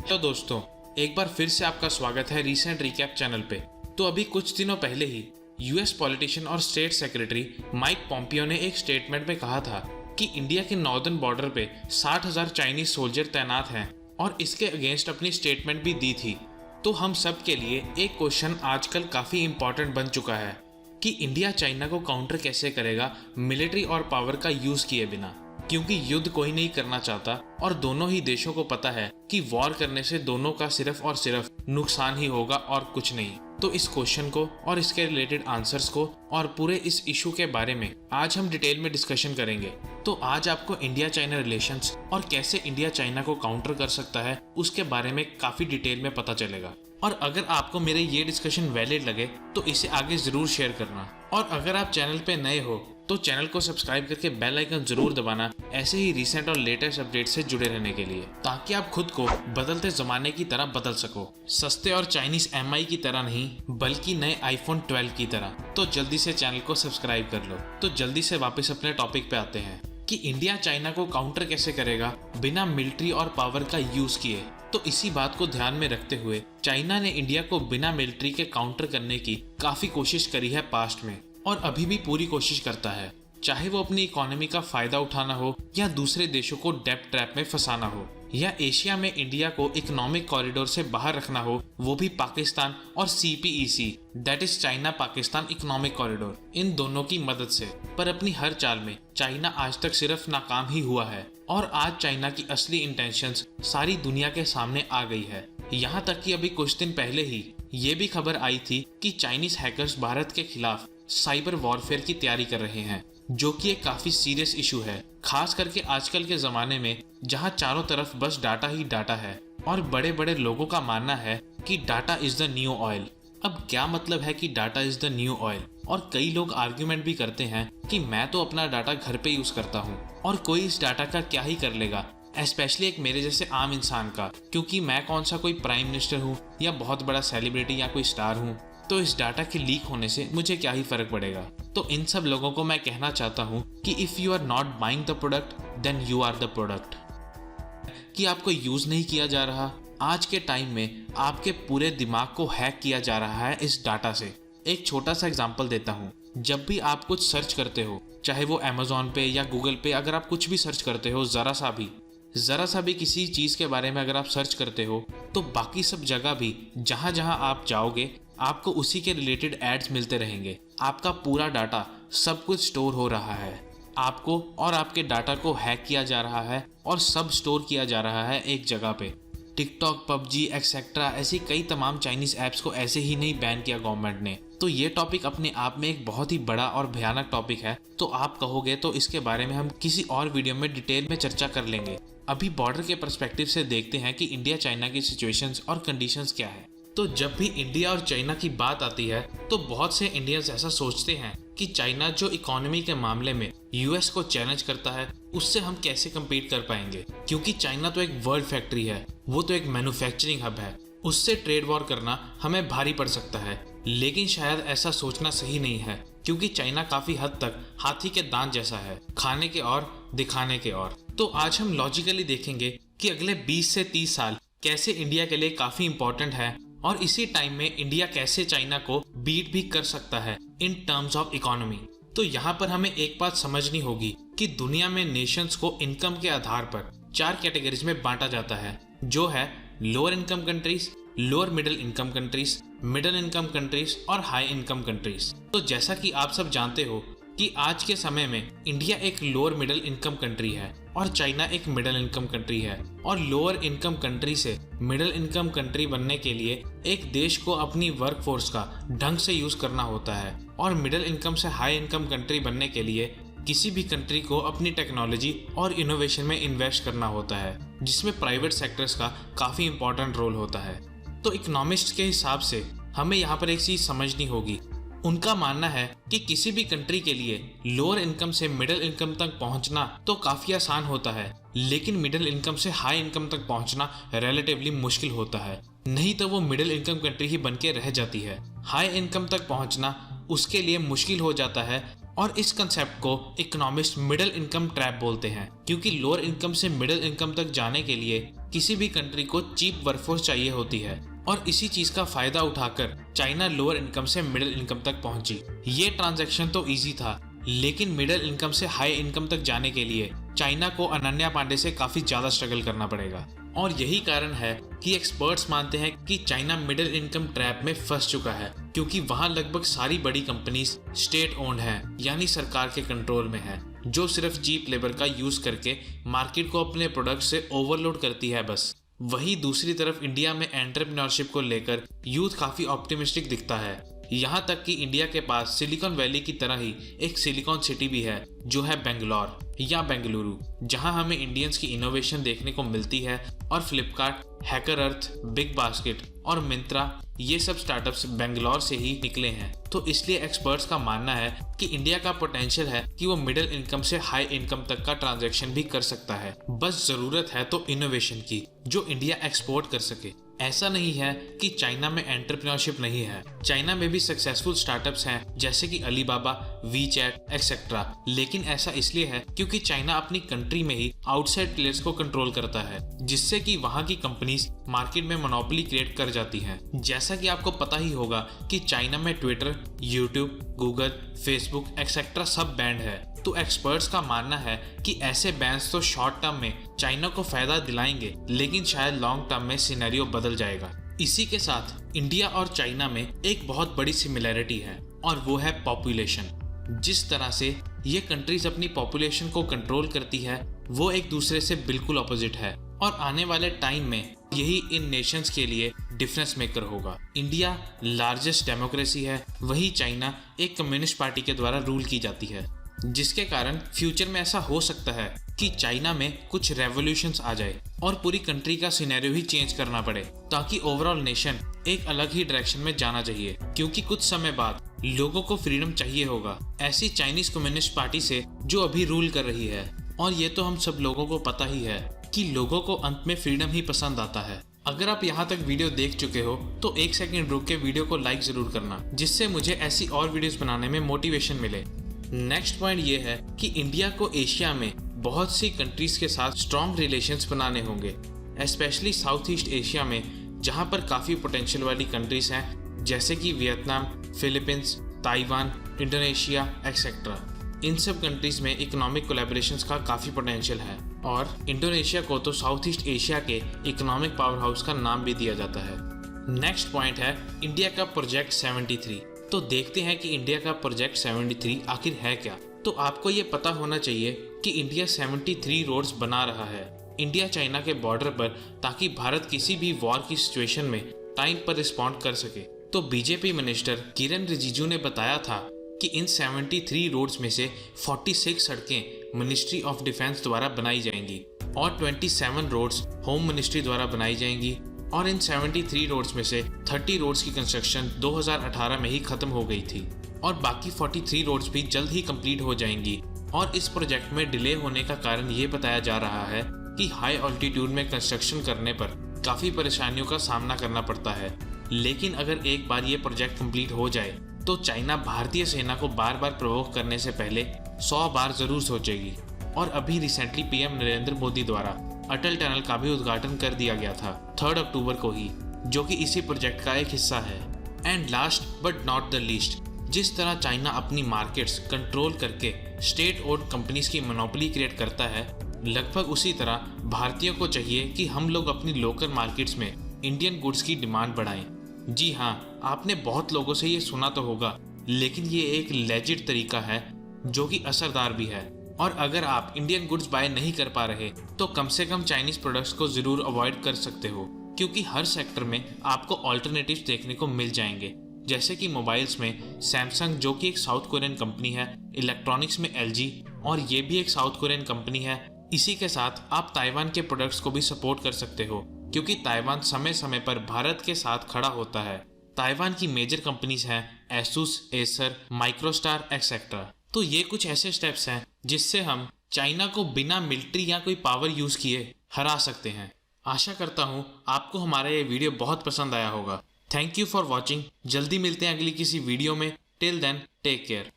तो दोस्तों, एक बार फिर से आपका स्वागत है रीसेंट रिकैप चैनल पे। तो अभी कुछ दिनों पहले ही यूएस पॉलिटिशियन और स्टेट सेक्रेटरी माइक पॉम्पियो ने एक स्टेटमेंट में कहा था कि इंडिया के नॉर्दर्न बॉर्डर पे 60,000 चाइनीज सोल्जर तैनात हैं और इसके अगेंस्ट अपनी स्टेटमेंट भी दी थी। तो हम सब के लिए एक क्वेश्चन आजकल काफ़ी इम्पोर्टेंट बन चुका है कि इंडिया चाइना को काउंटर कैसे करेगा मिलिट्री और पावर का यूज़ किए बिना, क्योंकि युद्ध कोई नहीं करना चाहता और दोनों ही देशों को पता है कि वॉर करने से दोनों का सिर्फ और सिर्फ नुकसान ही होगा और कुछ नहीं। तो इस क्वेश्चन को और इसके रिलेटेड आंसर्स को और पूरे इस इशू के बारे में आज हम डिटेल में डिस्कशन करेंगे। तो आज आपको इंडिया चाइना रिलेशंस और कैसे इंडिया चाइना को काउंटर कर सकता है उसके बारे में काफी डिटेल में पता चलेगा। और अगर आपको मेरे ये डिस्कशन वैलिड लगे तो इसे आगे जरूर शेयर करना, और अगर आप चैनल पे नए हो तो चैनल को सब्सक्राइब करके बेल आइकन जरूर दबाना, ऐसे ही रिसेंट और लेटेस्ट अपडेट से जुड़े रहने के लिए, ताकि आप खुद को बदलते जमाने की तरह बदल सको, सस्ते और चाइनीज MI की तरह नहीं बल्कि नए iPhone 12 की तरह। तो जल्दी से चैनल को सब्सक्राइब कर लो। तो जल्दी से वापस अपने टॉपिक पे आते हैं कि इंडिया चाइना को काउंटर कैसे करेगा बिना मिलिट्री और पावर का यूज किए। तो इसी बात को ध्यान में रखते हुए चाइना ने इंडिया को बिना मिलिट्री के काउंटर करने की काफी कोशिश करी है पास्ट में, और अभी भी पूरी कोशिश करता है, चाहे वो अपनी इकोनॉमी का फायदा उठाना हो या दूसरे देशों को डेब्ट ट्रैप में फंसाना हो, या एशिया में इंडिया को इकोनॉमिक कॉरिडोर से बाहर रखना हो, वो भी पाकिस्तान और CPEC that is China Pakistan economic corridor, इन दोनों की मदद से। पर अपनी हर चाल में चाइना आज तक सिर्फ नाकाम ही हुआ है, और आज चाइना की असली इंटेंशंस सारी दुनिया के सामने आ गई है। यहाँ तक कि अभी कुछ दिन पहले ही ये भी खबर आई थी कि चाइनीज हैकर्स भारत के खिलाफ साइबर वॉरफेयर की तैयारी कर रहे हैं, जो कि एक काफी सीरियस इशू है, खास करके आजकल के जमाने में जहां चारों तरफ बस डाटा ही डाटा है और बड़े बड़े लोगों का मानना है कि data is the new oil. अब क्या मतलब है कि data is the new oil? और कई लोग आर्ग्यूमेंट भी करते हैं कि मैं तो अपना डाटा घर पे यूज करता हूँ और कोई इस डाटा का क्या ही कर लेगा, स्पेशली एक मेरे जैसे आम इंसान का, क्योंकि मैं कौन सा कोई प्राइम मिनिस्टर हूँ या बहुत बड़ा सेलिब्रिटी या कोई स्टार हूँ, तो इस डाटा के लीक होने से मुझे क्या ही फर्क पड़ेगा। तो इन सब लोगों को मैं कहना चाहता हूँ कि if you are not buying the product then you are the product, कि आपको यूज नहीं किया जा रहा। आज के टाइम में आपके पूरे दिमाग को हैक किया जा रहा है इस डाटा से। एक छोटा सा एग्जांपल देता हूँ, जब भी आप कुछ सर्च करते हो, चाहे वो Amazon पे या Google पे, अगर आप कुछ भी सर्च करते हो, जरा सा भी किसी चीज के बारे में अगर आप सर्च करते हो, तो बाकी सब जगह भी जहां जहां आप जाओगे आपको उसी के रिलेटेड एड्स मिलते रहेंगे। आपका पूरा डाटा सब कुछ स्टोर हो रहा है, आपको और आपके डाटा को हैक किया जा रहा है और सब स्टोर किया जा रहा है एक जगह पे। टिकटॉक, PUBG एक्सेट्रा ऐसी कई तमाम चाइनीज ऐप्स को ऐसे ही नहीं बैन किया गवर्नमेंट ने। तो ये टॉपिक अपने आप में एक बहुत ही बड़ा और भयानक टॉपिक है। तो आप कहोगे तो इसके बारे में हम किसी और वीडियो में डिटेल में चर्चा कर लेंगे। अभी बॉर्डर के पर्सपेक्टिव से देखते हैं कि इंडिया चाइना की सिचुएशंस और कंडीशंस क्या है। तो जब भी इंडिया और चाइना की बात आती है तो बहुत से इंडियंस ऐसा सोचते हैं कि चाइना जो इकोनॉमी के मामले में US को चैलेंज करता है, उससे हम कैसे कम्पीट कर पाएंगे, क्योंकि चाइना तो एक वर्ल्ड फैक्ट्री है, वो तो एक मैन्युफैक्चरिंग हब है, उससे ट्रेड वॉर करना हमें भारी पड़ सकता है। लेकिन शायद ऐसा सोचना सही नहीं है, क्योंकि चाइना काफी हद तक हाथी के दांत जैसा है, खाने के और दिखाने के और। तो आज हम लॉजिकली देखेंगे कि अगले 20 से 30 साल कैसे इंडिया के लिए काफी इंपॉर्टेंट है, और इसी टाइम में इंडिया कैसे चाइना को बीट भी कर सकता है इन टर्म्स ऑफ इकोनॉमी। तो यहाँ पर हमें एक बात समझनी होगी कि दुनिया में नेशंस को इनकम के आधार पर 4 कैटेगरीज में बांटा जाता है, जो है lower income countries, lower middle income countries, middle income countries और हाई इनकम कंट्रीज। तो जैसा कि आप सब जानते हो कि आज के समय में इंडिया एक लोअर मिडिल इनकम कंट्री है और चाइना एक मिडिल इनकम कंट्री है, और लोअर इनकम कंट्री से मिडिल इनकम कंट्री बनने के लिए एक देश को अपनी वर्कफोर्स का ढंग से यूज करना होता है, और मिडिल इनकम से हाई इनकम कंट्री बनने के लिए किसी भी कंट्री को अपनी टेक्नोलॉजी और इनोवेशन में इन्वेस्ट करना होता है, जिसमें प्राइवेट सेक्टर्स का काफी इंपॉर्टेंट रोल होता है। तो इकोनॉमिस्ट के हिसाब से हमें यहाँ पर एक चीज समझनी होगी। उनका मानना है कि किसी भी कंट्री के लिए लोअर इनकम से मिडिल इनकम तक पहुंचना तो काफी आसान होता है, लेकिन मिडिल इनकम से हाई इनकम तक पहुंचना रिलेटिवली मुश्किल होता है, नहीं तो वो मिडिल इनकम कंट्री ही बन के रह जाती है। हाई इनकम तक पहुंचना उसके लिए मुश्किल हो जाता है, और इस कंसेप्ट को इकोनॉमिस्ट मिडिल इनकम ट्रैप बोलते हैं, क्योंकि लोअर इनकम से मिडिल इनकम तक जाने के लिए किसी भी कंट्री को चीप वर्कफोर्स चाहिए होती है और इसी चीज का फायदा उठाकर चाइना लोअर इनकम से मिडिल इनकम तक पहुंची। ये ट्रांजैक्शन तो इजी था, लेकिन मिडिल इनकम से हाई इनकम तक जाने के लिए चाइना को अनन्या पांडे से काफी ज्यादा स्ट्रगल करना पड़ेगा। और यही कारण है कि एक्सपर्ट्स मानते हैं कि चाइना मिडिल इनकम ट्रैप में फंस चुका है, क्योंकि वहां लगभग सारी बड़ी कंपनीज स्टेट ओन्ड हैं, यानी सरकार के कंट्रोल में है, जो सिर्फ चीप लेबर का यूज करके मार्केट को अपने प्रोडक्ट से ओवरलोड करती है बस। वहीं दूसरी तरफ इंडिया में एंटरप्रेन्योरशिप को लेकर यूथ काफी ऑप्टिमिस्टिक दिखता है। यहाँ तक कि इंडिया के पास सिलिकॉन वैली की तरह ही एक सिलिकॉन सिटी भी है, जो है बेंगलोर या बेंगलुरु, जहाँ हमें इंडियंस की इनोवेशन देखने को मिलती है। और फ्लिपकार्ट, हैकर अर्थ, बिग बास्केट और मिंत्रा, ये सब स्टार्टअप्स बेंगलोर से ही निकले हैं। तो इसलिए एक्सपर्ट्स का मानना है कि इंडिया का पोटेंशियल है कि वो मिडिल इनकम से हाई इनकम तक का ट्रांजैक्शन भी कर सकता है। बस जरूरत है तो इनोवेशन की, जो इंडिया एक्सपोर्ट कर सके। ऐसा नहीं है कि चाइना में एंटरप्रेन्योरशिप नहीं है, चाइना में भी सक्सेसफुल स्टार्टअप्स हैं, जैसे कि अलीबाबा, वीचैट एक्सेट्रा। लेकिन ऐसा इसलिए है क्योंकि चाइना अपनी कंट्री में ही आउटसाइड प्लेयर्स को कंट्रोल करता है, जिससे कि वहां की कंपनीज मार्केट में मोनोपोली क्रिएट कर जाती हैं। जैसा कि आपको पता ही होगा कि चाइना में Twitter, YouTube, Google, Facebook etcetera सब बैंड है। तो एक्सपर्ट्स का मानना है कि ऐसे बैन्स तो शॉर्ट टर्म में चाइना को फायदा दिलाएंगे, लेकिन शायद लॉन्ग टर्म में सिनेरियो बदल जाएगा। इसी के साथ इंडिया और चाइना में एक बहुत बड़ी सिमिलैरिटी है, और वो है पॉपुलेशन। जिस तरह से ये कंट्रीज अपनी पॉपुलेशन को कंट्रोल करती है, वो एक दूसरे से बिल्कुल ऑपोजिट है, और आने वाले टाइम में यही इन नेशंस के लिए डिफरेंस मेकर होगा। इंडिया लार्जेस्ट डेमोक्रेसी है, वहीं चाइना एक कम्युनिस्ट पार्टी के द्वारा रूल की जाती है, जिसके कारण फ्यूचर में ऐसा हो सकता है कि चाइना में कुछ रेवोल्यूशंस आ जाए और पूरी कंट्री का सिनेरियो ही चेंज करना पड़े, ताकि ओवरऑल नेशन एक अलग ही डायरेक्शन में जाना चाहिए। क्योंकि कुछ समय बाद लोगों को फ्रीडम चाहिए होगा, ऐसी चाइनीज कम्युनिस्ट पार्टी से जो अभी रूल कर रही है। और ये तो हम सब लोगों को पता ही है कि लोगों को अंत में फ्रीडम ही पसंद आता है। अगर आप यहाँ तक वीडियो देख चुके हो तो एक सेकंड रुक के वीडियो को लाइक जरूर करना, जिससे मुझे ऐसी और वीडियोस बनाने में मोटिवेशन मिले। नेक्स्ट पॉइंट ये है कि इंडिया को एशिया में बहुत सी कंट्रीज के साथ स्ट्रॉन्ग रिलेशंस बनाने होंगे, स्पेशली साउथ ईस्ट एशिया में, जहां पर काफ़ी पोटेंशियल वाली कंट्रीज हैं, जैसे कि Vietnam, Philippines, Taiwan, Indonesia etcetera. इन सब कंट्रीज में इकोनॉमिक कोलैबोरेशंस का काफ़ी पोटेंशियल है, और इंडोनेशिया को तो साउथ ईस्ट एशिया के इकोनॉमिक पावर हाउस का नाम भी दिया जाता है। नेक्स्ट पॉइंट है इंडिया का प्रोजेक्ट 73। तो देखते हैं कि इंडिया का प्रोजेक्ट 73 आखिर है क्या। तो आपको ये पता होना चाहिए कि इंडिया 73 रोड्स बना रहा है इंडिया चाइना के बॉर्डर पर, ताकि भारत किसी भी वॉर की सिचुएशन में टाइम पर रिस्पॉन्ड कर सके। तो बीजेपी मिनिस्टर किरण रिजिजू ने बताया था कि इन 73 रोड्स में से 46 सड़कें मिनिस्ट्री ऑफ डिफेंस द्वारा बनाई जाएंगी और 27 रोड्स होम मिनिस्ट्री द्वारा बनाई जाएंगी, और इन 73 रोड्स में से 30 रोड्स की कंस्ट्रक्शन 2018 में ही खत्म हो गई थी, और बाकी 43 रोड्स भी जल्द ही कंप्लीट हो जाएंगी। और इस प्रोजेक्ट में डिले होने का कारण ये बताया जा रहा है कि हाई ऑल्टीट्यूड में कंस्ट्रक्शन करने पर काफ़ी परेशानियों का सामना करना पड़ता है। लेकिन अगर एक बार ये प्रोजेक्ट कंप्लीट हो जाए तो चाइना भारतीय सेना को बार बार प्रोवोक करने से पहले 100 बार जरूर सोचेगी। और अभी रिसेंटली पीएम नरेंद्र मोदी द्वारा अटल टनल का भी उद्घाटन कर दिया गया था 3 अक्टूबर को ही, जो कि इसी प्रोजेक्ट का एक हिस्सा है। And last but not the least, जिस तरह चाइना अपनी मार्केट्स कंट्रोल करके स्टेट ओन्ड कंपनीज की मोनोपोली क्रिएट करता है, लगभग उसी तरह भारतीयों को चाहिए कि हम लोग अपनी लोकल मार्केट्स में इंडियन गुड्स की डिमांड बढ़ाएं। जी हाँ, आपने बहुत लोगों से ये सुना तो होगा, लेकिन ये एक लेजिट तरीका है जो कि असरदार भी है। और अगर आप इंडियन गुड्स बाय नहीं कर पा रहे तो कम से कम चाइनीज प्रोडक्ट्स को जरूर अवॉइड कर सकते हो, क्योंकि हर सेक्टर में आपको ऑल्टरनेटिव्स देखने को मिल जाएंगे। जैसे कि मोबाइल्स में सैमसंग, जो कि एक साउथ कोरियन कंपनी है, इलेक्ट्रॉनिक्स में एलजी, और ये भी एक साउथ कोरियन कंपनी है। इसी के साथ आप ताइवान के प्रोडक्ट्स को भी सपोर्ट कर सकते हो, क्योंकि ताइवान समय समय पर भारत के साथ खड़ा होता है। ताइवान की मेजर कंपनीज हैं एसूस, एसर, माइक्रोस्टार एक्सेट्रा। तो ये कुछ ऐसे स्टेप्स हैं जिससे हम चाइना को बिना मिलिट्री या कोई पावर यूज किए हरा सकते हैं। आशा करता हूँ आपको हमारा ये वीडियो बहुत पसंद आया होगा। Thank you for watching. जल्दी मिलते हैं अगली किसी वीडियो में। Till then take care.